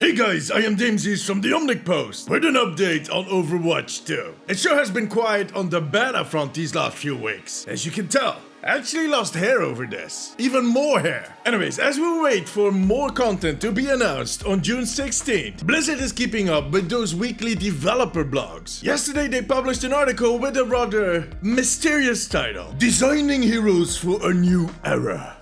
Hey guys, I am Damesies from the Omnic Post with an update on Overwatch 2. It sure has been quiet on the beta front these last few weeks. As you can tell, I actually lost hair over this. Even more hair. Anyways, as we wait for more content to be announced on June 16th, Blizzard is keeping up with those weekly developer blogs. Yesterday they published an article with a rather mysterious title, Designing Heroes for a New Era.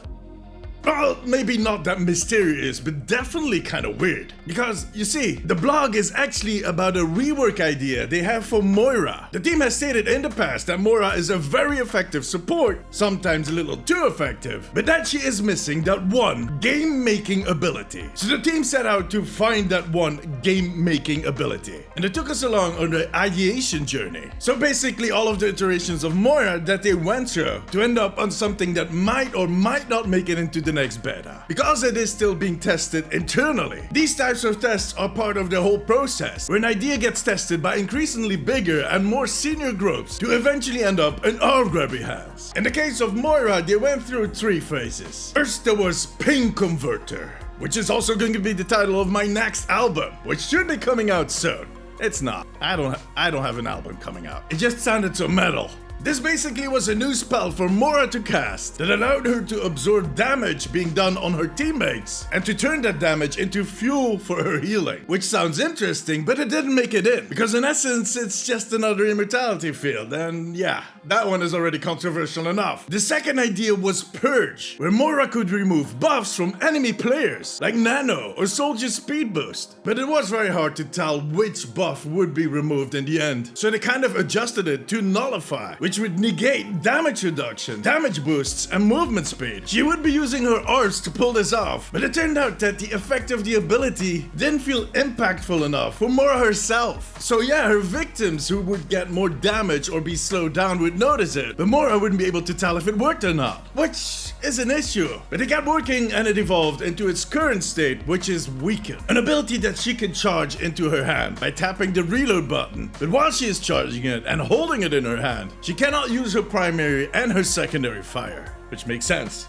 Well, maybe not that mysterious, but definitely kind of weird. Because, you see, the blog is actually about a rework idea they have for Moira. The team has stated in the past that Moira is a very effective support, sometimes a little too effective, but that she is missing that one game-making ability. So the team set out to find that one game-making ability. And it took us along on the ideation journey. So basically all of the iterations of Moira that they went through to end up on something that might or might not make it into the next beta, because it is still being tested internally. These types of tests are part of the whole process, where an idea gets tested by increasingly bigger and more senior groups to eventually end up in our grabby hands. In the case of Moira, they went through 3 phases. First, there was Ping Converter, which is also going to be the title of my next album, which should be coming out soon. It's not. I don't have an album coming out. It just sounded so metal. This basically was a new spell for Moira to cast that allowed her to absorb damage being done on her teammates and to turn that damage into fuel for her healing. Which sounds interesting, but it didn't make it in, because in essence it's just another immortality field, and yeah, that one is already controversial enough. The second idea was Purge, where Moira could remove buffs from enemy players, like Nano or Soldier Speed Boost. But it was very hard to tell which buff would be removed in the end, so they kind of adjusted it to Nullify, which would negate damage reduction, damage boosts, and movement speed. She would be using her arts to pull this off, but it turned out that the effect of the ability didn't feel impactful enough for Moira herself. So yeah, her victims who would get more damage or be slowed down would notice it, but Moira wouldn't be able to tell if it worked or not, which is an issue. But it got working and it evolved into its current state, which is Weaken, an ability that she can charge into her hand by tapping the reload button. But while she is charging it and holding it in her hand, she cannot use her primary and her secondary fire, which makes sense.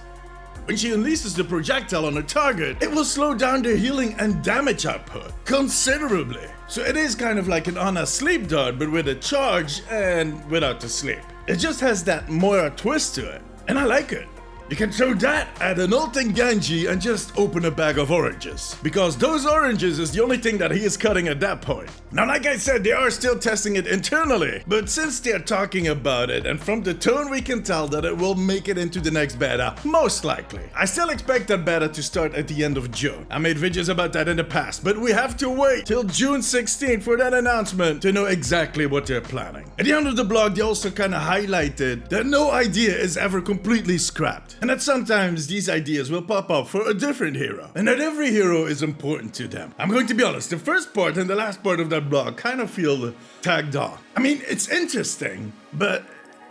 When she unleashes the projectile on a target, it will slow down their healing and damage output considerably. So it is kind of like an Ana sleep dart, but with a charge and without the sleep. It just has that Moira twist to it, and I like it. You can throw that at an ulting Genji and just open a bag of oranges, because those oranges is the only thing that he is cutting at that point. Now, like I said, they are still testing it internally, but since they're talking about it, and from the tone we can tell that it will make it into the next beta, most likely. I still expect that beta to start at the end of June. I made videos about that in the past, but we have to wait till June 16th for that announcement to know exactly what they're planning. At the end of the blog, they also kind of highlighted that no idea is ever completely scrapped, and that sometimes these ideas will pop up for a different hero, and that every hero is important to them. I'm going to be honest, the first part and the last part of that blog kind of feel tagged on. I mean, it's interesting, but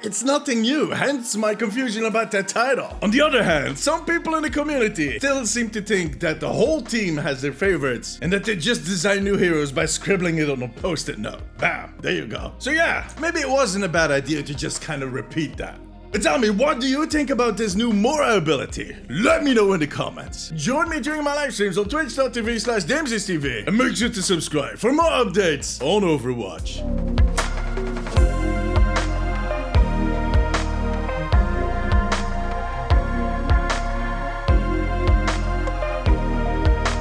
it's nothing new, hence my confusion about that title. On the other hand, some people in the community still seem to think that the whole team has their favorites and that they just design new heroes by scribbling it on a post-it note. Bam, there you go. So yeah, maybe it wasn't a bad idea to just kind of repeat that. But tell me, what do you think about this new Moira ability? Let me know in the comments. Join me during my live streams on twitch.tv/DamesiesTV and make sure to subscribe for more updates on Overwatch.